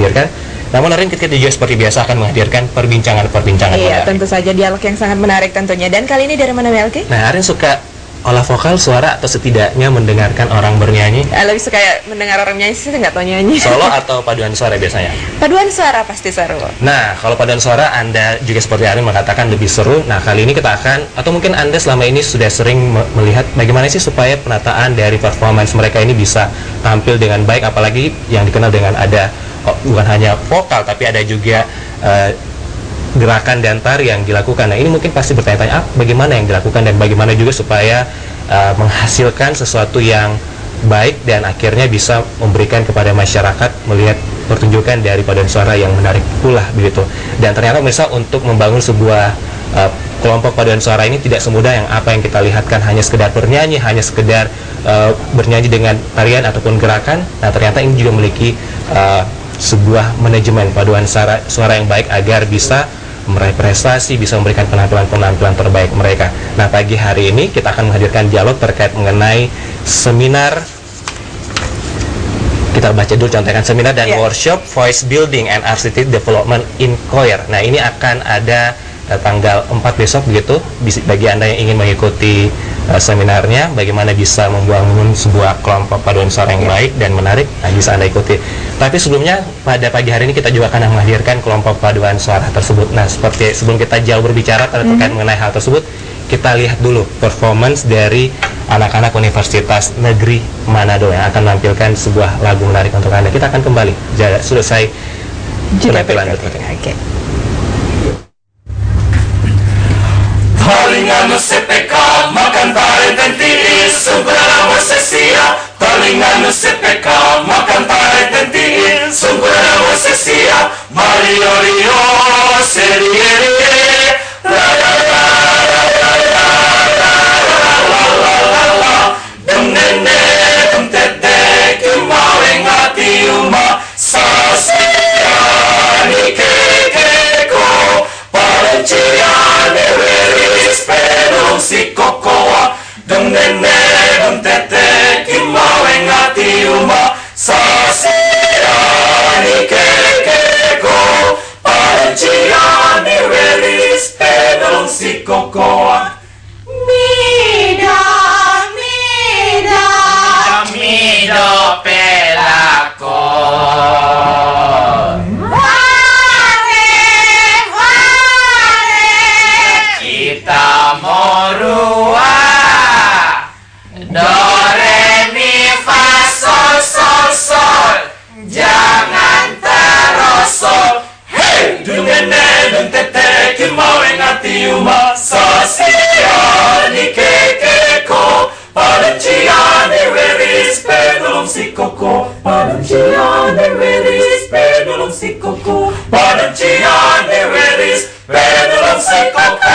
hadirkan. Namun hari ini kita juga seperti biasa akan menghadirkan perbincangan-perbincangan Iya, menarik. tentu saja dialog yang sangat menarik tentunya. Dan kali ini dari mana, Melki? Nah, Arin suka olah vokal, suara, atau setidaknya mendengarkan orang bernyanyi? Lebih suka mendengar orang nyanyi sih, nggak tahu nyanyi. Solo atau paduan suara biasanya? Paduan suara pasti seru. Nah, kalau paduan suara Anda juga seperti Arin mengatakan lebih seru. Nah, kali ini kita akan, atau mungkin Anda selama ini sudah sering melihat bagaimana sih supaya penataan dari performance mereka ini bisa tampil dengan baik, apalagi yang dikenal dengan ada bukan hanya vokal tapi ada juga gerakan dan tari yang dilakukan. Nah, ini mungkin pasti bertanya-tanya bagaimana yang dilakukan dan bagaimana juga supaya menghasilkan sesuatu yang baik dan akhirnya bisa memberikan kepada masyarakat melihat pertunjukan dari paduan suara yang menarik pula begitu. Dan ternyata misal untuk membangun sebuah kelompok paduan suara ini tidak semudah yang apa yang kita lihatkan, hanya sekedar bernyanyi, hanya sekedar bernyanyi dengan tarian ataupun gerakan. Nah, ternyata ini juga memiliki sebuah manajemen paduan suara yang baik agar bisa meraih prestasi, bisa memberikan penampilan-penampilan terbaik mereka. Nah, pagi hari ini kita akan menghadirkan dialog terkait mengenai seminar. Kita baca dulu contekan seminar dan workshop Voice Building and Artistic Development in Choir. Nah, ini akan ada tanggal 4 besok begitu. Bagi Anda yang ingin mengikuti seminarnya, bagaimana bisa membangun sebuah kelompok paduan suara yang baik dan menarik, nah bisa Anda ikuti. Tapi sebelumnya pada pagi hari ini kita juga akan menghadirkan kelompok paduan suara tersebut. Nah, seperti sebelum kita jauh berbicara terkait mengenai hal tersebut, kita lihat dulu performance dari anak-anak Universitas Negeri Manado yang akan menampilkan sebuah lagu menarik untuk Anda. Kita akan kembali selesai penampilan berikutnya. Oke. Palingan CPK makan tarik dan tiis sumber wasesia. Palingan CPK makan tarik dan tiis sumber wasesia. Mario Rio serie la la la la la la la la la la. Dum nene dum tete kimaweng ati uma sasia ni kekeko parenciane Pedong si kokoa dong nene dong tete kimaweng ati uma sasiani kekeko parenciani weris pedong si kokoa mida mida mido pelako morua do re mi fa sol sol sol jangan terosol hey dung nene dung tete kimaweng ati uma sasiani kekeko parenciane weris pedolong si koko parenciane weris pedolong si koko parenciane weris pedolong si koko.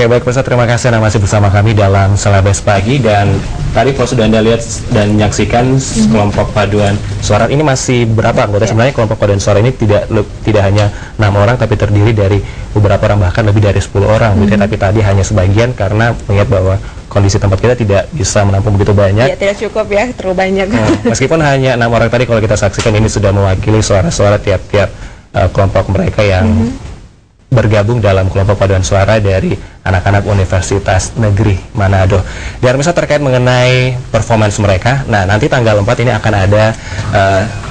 Ya baik pemirsa, terima kasih Anda masih bersama kami dalam Selebes Pagi. Dan tadi kalau sudah Anda lihat dan menyaksikan kelompok paduan suara ini masih berapa anggota? Sebenarnya kelompok paduan suara ini tidak hanya 6 orang tapi terdiri dari beberapa orang, bahkan lebih dari 10 orang gitu ya. Tapi tadi hanya sebagian karena mengingat bahwa kondisi tempat kita tidak bisa menampung begitu banyak. Ya, tidak cukup ya, terlalu banyak. Meskipun hanya 6 orang tadi, kalau kita saksikan ini sudah mewakili suara-suara tiap-tiap kelompok mereka yang bergabung dalam kelompok paduan suara dari anak-anak Universitas Negeri Manado. Dan misalnya terkait mengenai performance mereka, nah nanti tanggal 4 ini akan ada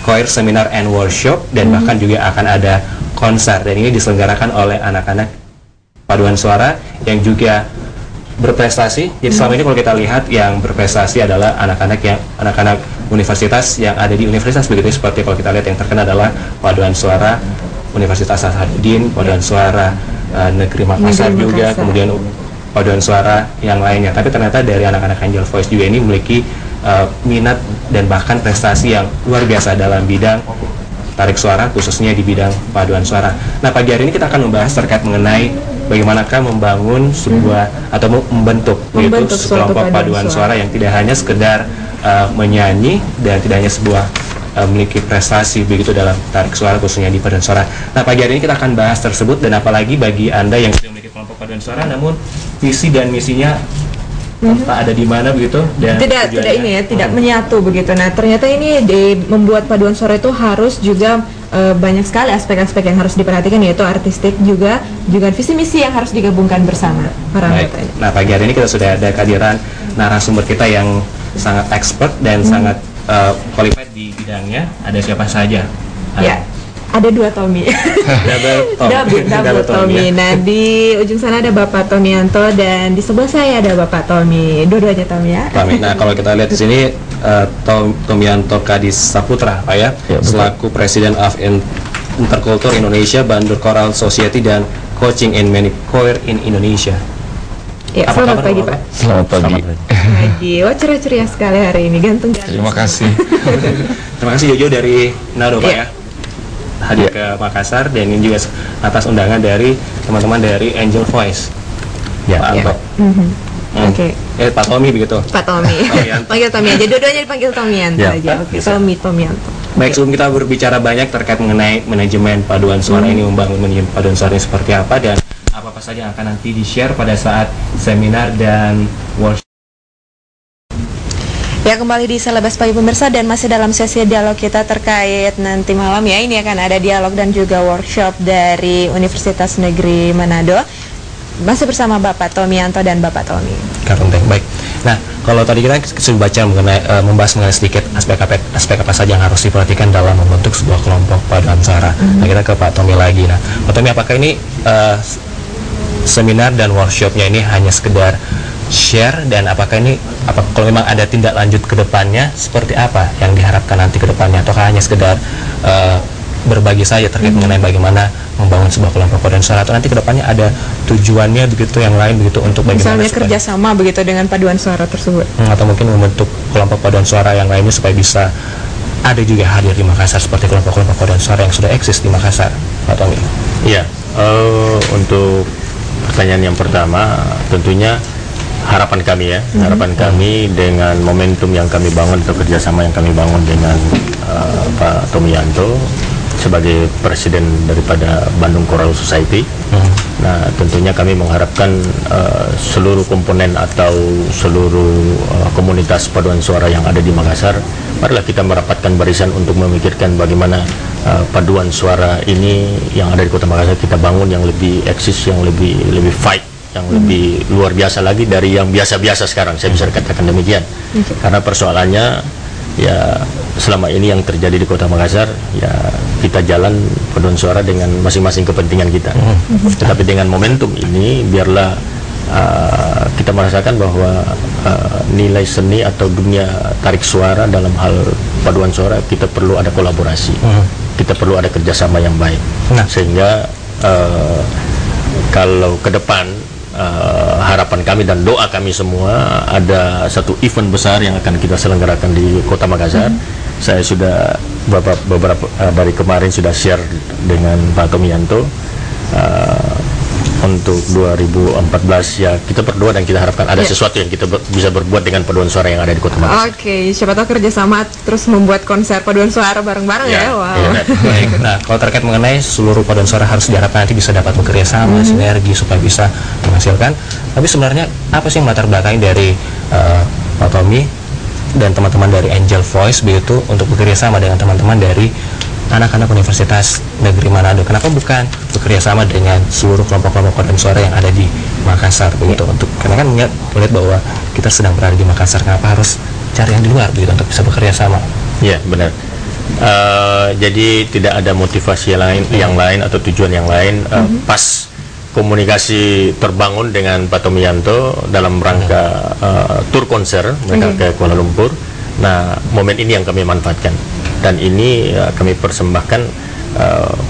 choir seminar and workshop dan bahkan juga akan ada konser, dan ini diselenggarakan oleh anak-anak paduan suara yang juga berprestasi. Jadi selama ini kalau kita lihat yang berprestasi adalah anak-anak universitas yang ada di universitas begitu, seperti kalau kita lihat yang terkenal adalah paduan suara Universitas Hasanuddin, paduan suara Negeri Makassar juga, kemudian paduan suara yang lainnya. Tapi ternyata dari anak-anak Angel Voice juga ini memiliki minat dan bahkan prestasi yang luar biasa dalam bidang tarik suara, khususnya di bidang paduan suara. Nah, pagi hari ini kita akan membahas terkait mengenai bagaimanakah membangun sebuah atau membentuk sekelompok paduan suara yang tidak hanya sekedar menyanyi dan tidak hanya sebuah memiliki prestasi begitu dalam tarik suara khususnya di paduan suara. Nah, pagi hari ini kita akan bahas tersebut, dan apalagi bagi Anda yang sudah memiliki kelompok paduan suara namun visi dan misinya entah ada di mana begitu, dan tidak ini ya, tidak menyatu begitu. Nah, ternyata ini membuat paduan suara itu harus juga banyak sekali aspek-aspek yang harus diperhatikan, yaitu artistik juga visi misi yang harus digabungkan bersama para anggota ini. Nah, pagi hari ini kita sudah ada kehadiran narasumber kita yang sangat expert dan sangat qualified di bidangnya. Ada siapa saja? Ya, ada 2 Tommy. double Tommy. Nah, di ujung sana ada Bapak Tomianto dan di sebelah saya ada Bapak Tommy. Dua-duanya Tommy ya. Tommy. Nah, kalau kita lihat di sini Tomianto Kadis Saputra, Pak ya, selaku Presiden of Interculture Indonesia, Bandur Choral Society dan Coaching and Many Choir in Indonesia. Ya, selamat pagi Pak. Selamat pagi. Pagi. Wah, ceria-ceria sekali hari ini, ganteng-ganteng. Terima kasih. Terima kasih Jojo dari Manado, Pak ya, hadir ke Makassar, dan ini juga atas undangan dari teman-teman dari Angel Voice. Pak Anto. Oke. Pak Tommy begitu. Pak Tommy. Panggil Tommy aja. Dua-duanya dipanggil Tomianto aja. Oke, Tomianto. Baik, sebelum kita berbicara banyak terkait mengenai manajemen paduan suara ini, membangun manajemen paduan suara ini seperti apa, dan apa saja yang akan nanti di-share pada saat seminar dan workshop. Ya, kembali di Selebas Pagi pemirsa, dan masih dalam sesi dialog kita terkait nanti malam ya. Ini akan ada dialog dan juga workshop dari Universitas Negeri Manado. Masih bersama Bapak Tomianto dan Bapak Tommy. Karenteng, baik. Nah, kalau tadi kita sudah baca mengenai membahas mengenai sedikit aspek apa saja yang harus diperhatikan dalam membentuk sebuah kelompok paduan suara. Nah, kita ke Pak Tommy lagi. Nah, Pak Tommy, apakah ini seminar dan workshopnya ini hanya sekedar share, dan apakah ini kalau memang ada tindak lanjut ke depannya seperti apa yang diharapkan nanti ke depannya, ataukah hanya sekedar berbagi saja terkait mengenai bagaimana membangun sebuah kelompok paduan suara, atau nanti ke depannya ada tujuannya begitu yang lain begitu untuk bagaimana misalnya kerjasama begitu dengan paduan suara tersebut, atau mungkin membentuk kelompok paduan suara yang lainnya supaya bisa ada juga hadir di Makassar seperti kelompok-kelompok paduan suara yang sudah eksis di Makassar, Pak Tommy. Iya, untuk pertanyaan yang pertama, tentunya harapan kami dengan momentum yang kami bangun atau kerjasama yang kami bangun dengan Pak Tomianto sebagai presiden daripada Bandung Choral Society. Nah, tentunya kami mengharapkan seluruh komponen atau seluruh komunitas paduan suara yang ada di Makassar, marilah kita merapatkan barisan untuk memikirkan bagaimana paduan suara ini yang ada di Kota Makassar kita bangun yang lebih eksis, yang lebih fight, yang lebih luar biasa lagi dari yang biasa-biasa sekarang, saya bisa katakan demikian. Karena persoalannya ya selama ini yang terjadi di Kota Makassar, ya kita jalan paduan suara dengan masing-masing kepentingan kita. Tetapi dengan momentum ini biarlah kita merasakan bahwa nilai seni atau dunia tarik suara dalam hal paduan suara kita perlu ada kolaborasi, kita perlu ada kerjasama yang baik. Sehingga kalau ke depan harapan kami dan doa kami semua ada satu event besar yang akan kita selenggarakan di Kota Makassar. Saya sudah beberapa dari kemarin sudah share dengan Pak Tomianto untuk 2014, ya kita berdoa dan kita harapkan ada sesuatu yang kita bisa berbuat dengan paduan suara yang ada di Kota Makassar. Oke, siapa tahu kerjasama terus membuat konser paduan suara bareng-bareng ya. Wow. Baik. Nah, kalau terkait mengenai seluruh paduan suara harus diharapkan nanti bisa dapat bekerja sama, sinergi supaya bisa menghasilkan. Tapi sebenarnya apa sih yang melatar belakangi dari Pak Tommy dan teman-teman dari Angel Voice begitu untuk bekerja sama dengan teman-teman dari anak-anak Universitas Negeri Manado? Kenapa bukan bekerja sama dengan seluruh kelompok-kelompok paduan suara yang ada di Makassar begitu? Karena kan melihat bahwa kita sedang berada di Makassar, kenapa harus cari yang di luar begitu untuk bisa bekerja sama? Ya, benar. Jadi tidak ada motivasi yang lain atau tujuan yang lain. Pas komunikasi terbangun dengan Pak Tomianto dalam rangka tur konser mereka ke Kuala Lumpur. Nah, momen ini yang kami manfaatkan, dan ini kami persembahkan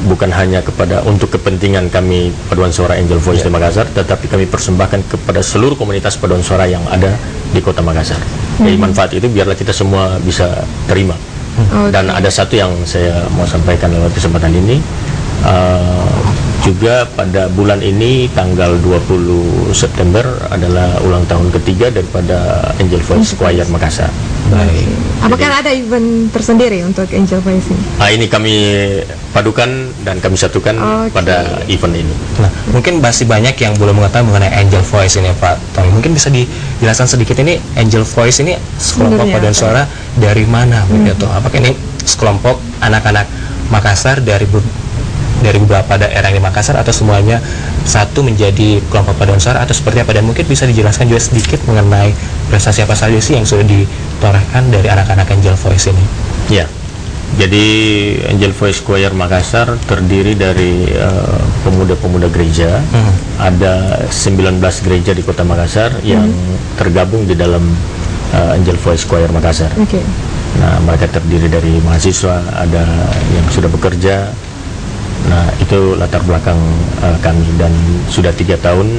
bukan hanya untuk kepentingan kami paduan suara Angel Voice di Makassar, tetapi kami persembahkan kepada seluruh komunitas paduan suara yang ada di Kota Makassar. Jadi manfaat itu biarlah kita semua bisa terima. Dan ada satu yang saya mau sampaikan lewat kesempatan ini, juga pada bulan ini tanggal 20 September adalah ulang tahun ketiga daripada Angel Voice Choir Makassar. Baik. Apakah ada event tersendiri untuk Angel Voice ini? Ini kami padukan dan kami satukan pada event ini. Nah, mungkin masih banyak yang belum mengetahui mengenai Angel Voice ini, Pak Tommy. Mungkin bisa dijelaskan sedikit, ini Angel Voice ini sekelompok paduan suara dari mana begitu? Apakah ini sekelompok anak-anak Makassar dari beberapa daerah di Makassar, atau semuanya satu menjadi kelompok paduan suara, atau seperti apa? Dan mungkin bisa dijelaskan juga sedikit mengenai prestasi apa saja sih yang sudah ditorehkan dari anak-anak Angel Voice ini? Ya, jadi Angel Voice Choir Makassar terdiri dari pemuda-pemuda gereja. Ada 19 gereja di kota Makassar yang tergabung di dalam Angel Voice Choir Makassar. Nah, mereka terdiri dari mahasiswa, ada yang sudah bekerja. Nah, itu latar belakang kami, dan sudah 3 tahun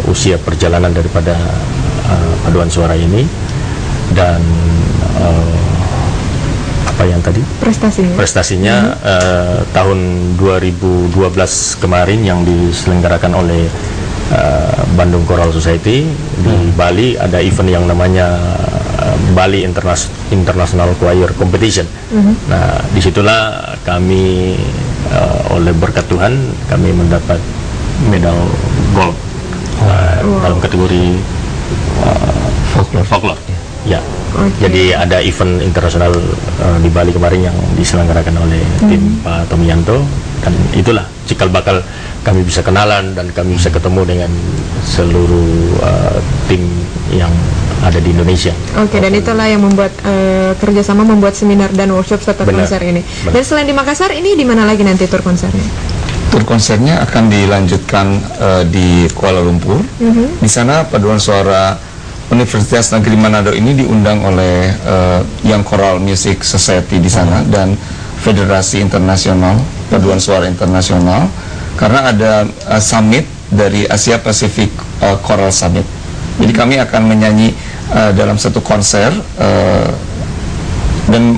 usia perjalanan daripada paduan suara ini. Dan apa yang tadi? Prestasinya tahun 2012 kemarin yang diselenggarakan oleh Bandung Choral Society di Bali, ada event yang namanya Bali International Choir Competition. Nah, disitulah kami oleh berkat Tuhan kami mendapat medal gold dalam kategori folklore. Ya. Jadi ada event internasional di Bali kemarin yang diselenggarakan oleh tim Pak Tomiyanto, dan itulah cikal bakal kami bisa kenalan dan kami bisa ketemu dengan seluruh tim yang ada di Indonesia. Dan itulah yang membuat kerjasama membuat seminar dan workshop serta konser ini. Dan selain di Makassar, ini di mana lagi nanti tur konsernya? Tur konsernya akan dilanjutkan di Kuala Lumpur. Di sana paduan suara Universitas Negeri Manado ini diundang oleh Young Choral Music Society di sana dan Federasi Internasional Paduan Suara Internasional, karena ada summit dari Asia Pacific Choral Summit. Jadi kami akan menyanyi dalam satu konser dan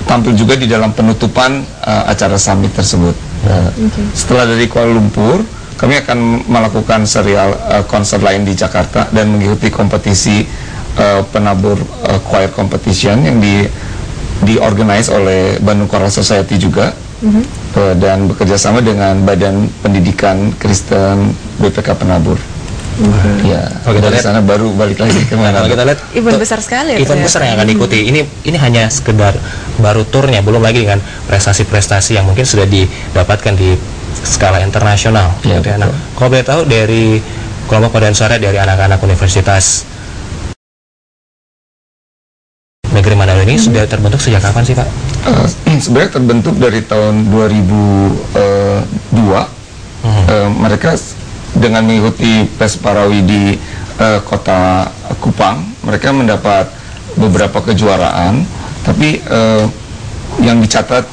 tampil juga di dalam penutupan acara summit tersebut. Setelah dari Kuala Lumpur, kami akan melakukan serial konser lain di Jakarta dan mengikuti kompetisi penabur choir competition yang diorganize oleh Bandung Choral Society juga, dan bekerjasama dengan Badan Pendidikan Kristen BPK Penabur. Ya, dari sana baru balik lagi ke mana? Kalau kita lihat event besar sekali. Event besar yang akan diikuti. Ini hanya sekedar baru turnya, belum lagi dengan prestasi-prestasi yang mungkin sudah didapatkan di skala internasional. Ya, gitu ya. Nah, kalau boleh tahu dari kelompok paduan suara dari anak-anak Universitas Negeri Manado ini sudah terbentuk sejak kapan sih, Pak? Sebenarnya terbentuk dari tahun 2002. Mereka dengan mengikuti PES Parawi di kota Kupang, mereka mendapat beberapa kejuaraan, tapi yang dicatat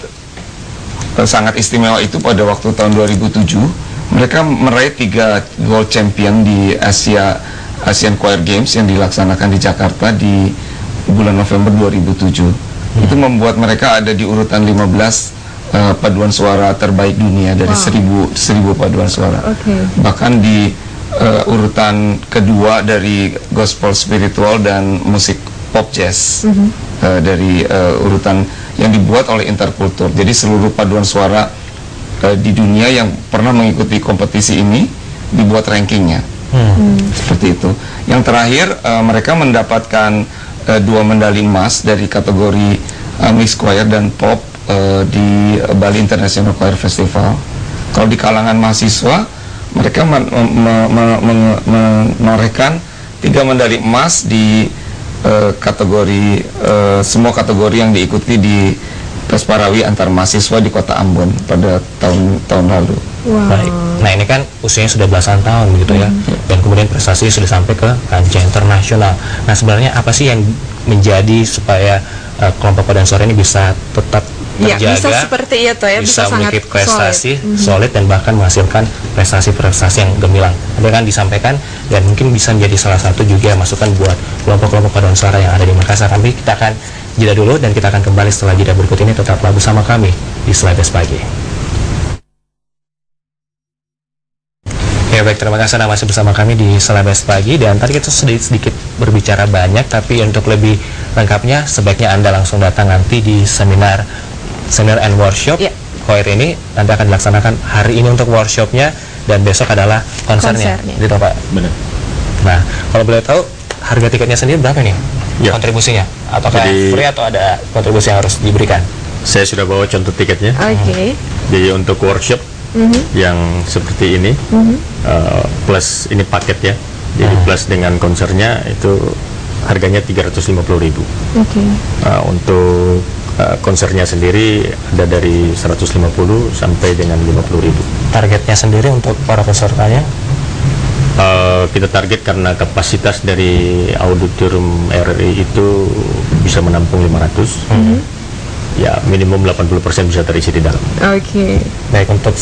sangat istimewa itu pada waktu tahun 2007 mereka meraih 3 gold champion di Asian Choir Games yang dilaksanakan di Jakarta di bulan November 2007. Itu membuat mereka ada di urutan 15 paduan suara terbaik dunia dari 1000 paduan suara. Bahkan di urutan kedua dari gospel spiritual dan musik pop jazz, dari urutan yang dibuat oleh Interkultur. Jadi seluruh paduan suara di dunia yang pernah mengikuti kompetisi ini dibuat rankingnya. Seperti itu. Yang terakhir mereka mendapatkan 2 medali emas dari kategori mixed choir dan pop di Bali International Choir Festival. Kalau di kalangan mahasiswa, mereka menorehkan 3 medali emas di kategori semua kategori yang diikuti di PES Parawi antar mahasiswa di kota Ambon pada tahun lalu. Baik. Nah, ini kan usianya sudah belasan tahun begitu ya, dan kemudian prestasi sudah sampai ke kancah internasional. Nah, sebenarnya apa sih yang menjadi supaya kelompok paduan suara ini bisa tetap terjaga, bisa seperti itu ya, bisa memiliki prestasi solid dan bahkan menghasilkan prestasi-prestasi yang gemilang. Ada kan disampaikan, dan mungkin bisa menjadi salah satu juga masukan buat kelompok-kelompok paduan suara yang ada di Makassar. Tapi kita akan jeda dulu dan kita akan kembali setelah jeda berikut ini. Tetaplah bersama kami di Slides Pagi. baik, terima kasih Anda masih bersama kami di Selebes Pagi. Dan tadi kita sedikit berbicara banyak, tapi untuk lebih lengkapnya sebaiknya Anda langsung datang nanti di seminar and workshop choir ini. Nanti akan dilaksanakan hari ini untuk workshopnya, dan besok adalah konsernya. Gitu Pak? Benar. Nah, kalau boleh tahu harga tiketnya sendiri berapa nih? Ya. Kontribusinya? Apakah free atau ada kontribusi yang harus diberikan? Saya sudah bawa contoh tiketnya. Oke. Jadi untuk workshop yang seperti ini, plus ini paket ya. Jadi plus dengan konsernya itu harganya 350.000. Oke. Untuk konsernya sendiri ada dari 150 sampai dengan 50.000. Targetnya sendiri untuk para pesertanya? Kita target karena kapasitas dari auditorium RRI itu bisa menampung 500. Ya minimum 80% bisa terisi di dalam. Oke. Baik, untuk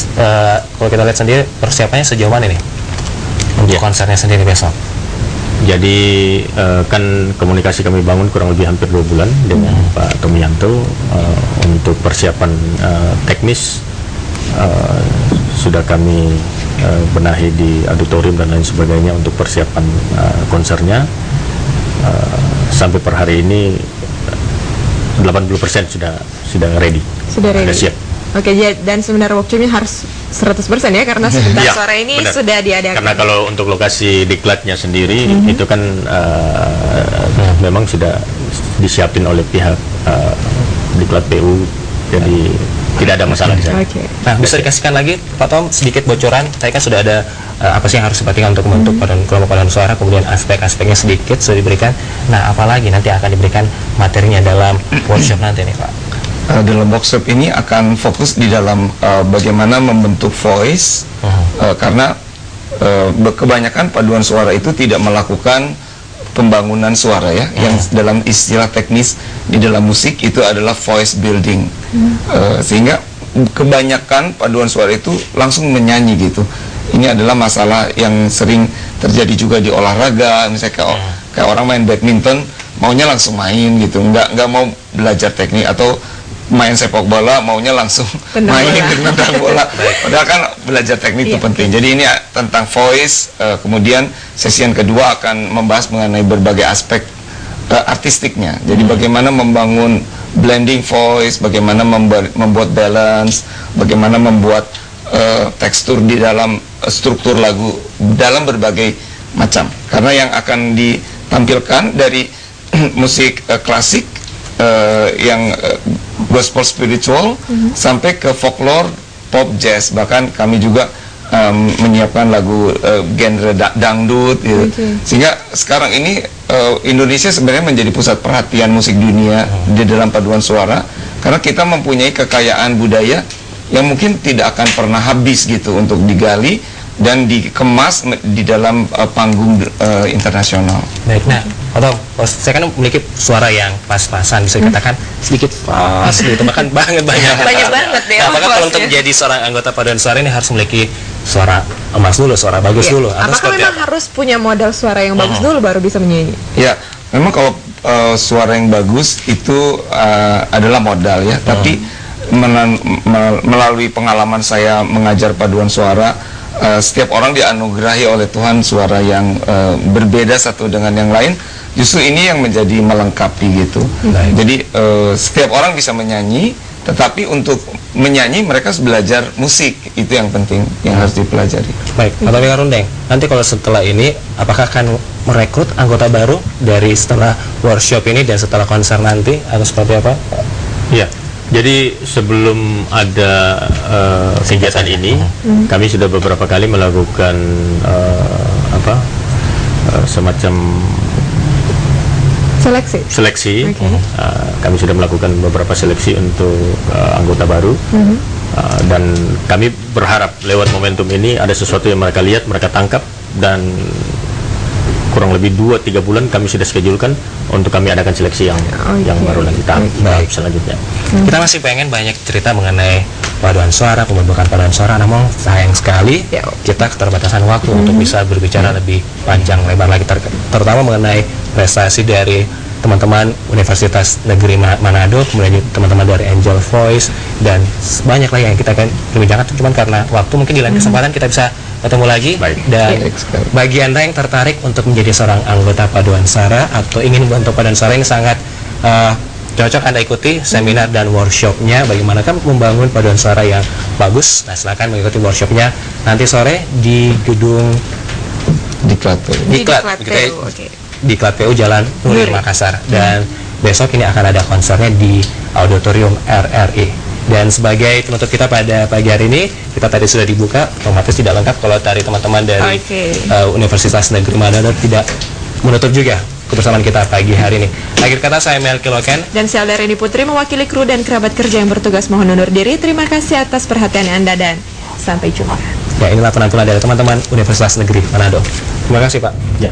kalau kita lihat sendiri persiapannya sejauh mana nih untuk konsernya sendiri besok? Jadi kan komunikasi kami bangun kurang lebih hampir 2 bulan dengan Pak Tomiyanto untuk persiapan teknis. Sudah kami benahi di auditorium dan lain sebagainya untuk persiapan konsernya. Sampai per hari ini 80% sudah ready. Sudah ready. Sudah siap. Oke, dan sebenarnya workshopnya harus 100% ya, karena sebentar Ya, sore ini benar. sudah diadakan. Karena kalau untuk lokasi diklatnya sendiri itu kan memang sudah disiapin oleh pihak diklat PU, jadi tidak ada masalah di sana. Oke. Nah, bisa dikasihkan lagi Pak Tom sedikit bocoran? Tadi kan sudah ada apa sih yang harus diperhatikan untuk membentuk kelompok paduan suara, kemudian aspek-aspeknya sedikit sudah diberikan. Nah, apalagi nanti akan diberikan materinya dalam workshop nanti nih Pak? Dalam workshop ini akan fokus di dalam bagaimana membentuk voice, karena kebanyakan paduan suara itu tidak melakukan pembangunan suara ya, yang dalam istilah teknis di dalam musik itu adalah voice building. Sehingga kebanyakan paduan suara itu langsung menyanyi gitu. Ini adalah masalah yang sering terjadi juga di olahraga, misalnya kayak orang main badminton maunya langsung main gitu, nggak mau belajar teknik, atau main sepak bola maunya langsung main tendang bola. Padahal kan belajar teknik itu penting. Jadi ini tentang voice. Kemudian sesi yang kedua akan membahas mengenai berbagai aspek artistiknya. Jadi bagaimana membangun blending voice, bagaimana membuat balance, bagaimana membuat tekstur di dalam struktur lagu dalam berbagai macam. Karena yang akan ditampilkan dari musik klasik, yang gospel spiritual, sampai ke folklore, pop, jazz. Bahkan kami juga menyiapkan lagu genre dangdut gitu. Sehingga sekarang ini Indonesia sebenarnya menjadi pusat perhatian musik dunia di dalam paduan suara, karena kita mempunyai kekayaan budaya yang mungkin tidak akan pernah habis gitu untuk digali dan dikemas di dalam panggung internasional. Baik, nah, atau saya kan memiliki suara yang pas-pasan, bisa dikatakan sedikit pas gitu, bahkan banget banyak banget ya. Apakah kalau untuk menjadi seorang anggota paduan suara ini harus memiliki suara emas dulu, suara bagus dulu? Atau Apakah memang harus punya modal suara yang bagus dulu baru bisa menyanyi? Ya, memang kalau suara yang bagus itu adalah modal ya, tapi melalui pengalaman saya mengajar paduan suara, setiap orang dianugerahi oleh Tuhan suara yang berbeda satu dengan yang lain. Justru ini yang menjadi melengkapi gitu. Jadi setiap orang bisa menyanyi, tetapi untuk menyanyi mereka harus belajar musik. Itu yang penting, yang harus dipelajari. Baik, Pak Tommy Karundeng, nanti kalau setelah ini apakah akan merekrut anggota baru dari setelah workshop ini dan setelah konser nanti, atau seperti apa? Iya. Jadi sebelum ada kegiatan ini, kami sudah beberapa kali melakukan semacam seleksi. Kami sudah melakukan beberapa seleksi untuk anggota baru, dan kami berharap lewat momentum ini ada sesuatu yang mereka lihat, mereka tangkap, dan kurang lebih 2-3 bulan kami sudah schedulekan untuk kami adakan seleksi yang baru nanti tahap selanjutnya. Kita masih pengen banyak cerita mengenai paduan suara, pembentukan paduan suara, namun sayang sekali kita keterbatasan waktu untuk bisa berbicara lebih panjang lebar lagi, terutama mengenai prestasi dari teman-teman Universitas Negeri Manado, kemudian teman-teman dari Angel Voice, dan banyak lagi yang kita akan perbincangkan. Cuman karena waktu, mungkin di lain kesempatan kita bisa ketemu lagi. Baik. Dan bagi Anda yang tertarik untuk menjadi seorang anggota paduan suara atau ingin membantu paduan suara, ini sangat cocok Anda ikuti seminar dan workshopnya bagaimana kan membangun paduan suara yang bagus. Nah, silakan mengikuti workshopnya nanti sore di gedung Diklat. Diklat, gitu ya. Oke. Diklat PU Jalan Nuri, Makassar. Dan besok ini akan ada konsernya di Auditorium RRI. Dan sebagai penutup kita pada pagi hari ini, kita tadi sudah dibuka, otomatis tidak lengkap kalau dari teman-teman dari Universitas Negeri Manado tidak menutup juga kebersamaan kita pagi hari ini. Akhir kata, saya Melki Loken Dan saya Rini Putri mewakili kru dan kerabat kerja yang bertugas mohon undur diri. Terima kasih atas perhatian Anda dan sampai jumpa. Ya, inilah penampilan dari teman-teman Universitas Negeri Manado. Terima kasih, Pak. Ya.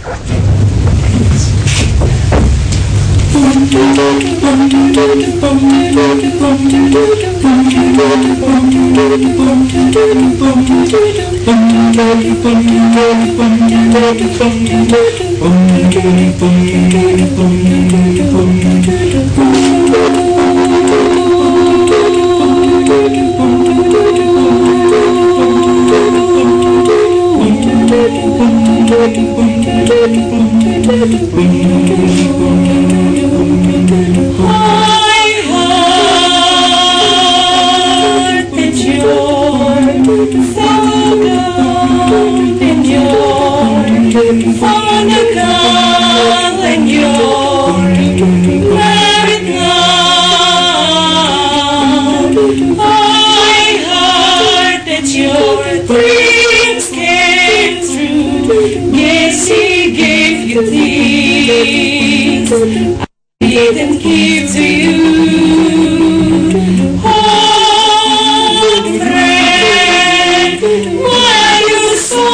Didn't give to you. Oh, friend, why you so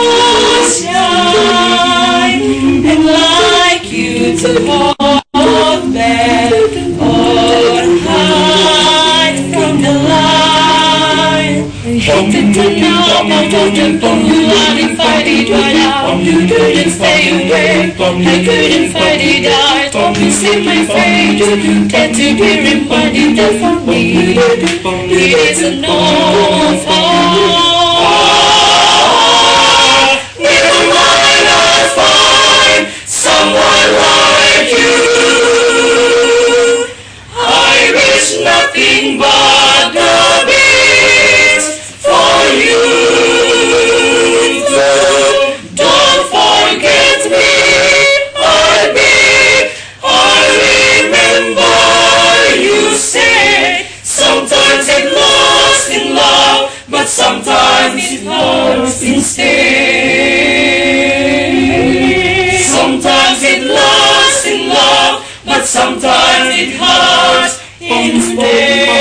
shy and like you to hold back or hide from the light? Hated to know about what you are if I did right out. You couldn't stay away, I couldn't fight it out. You see my face, tend to be reminded that for me it isn't over. Never mind, I'll find someone like you. I wish nothing but the best for you. Don't forget me, sometimes it lost in love, but sometimes it hurts instead. Sometimes it lost in love, but sometimes it hurts instead.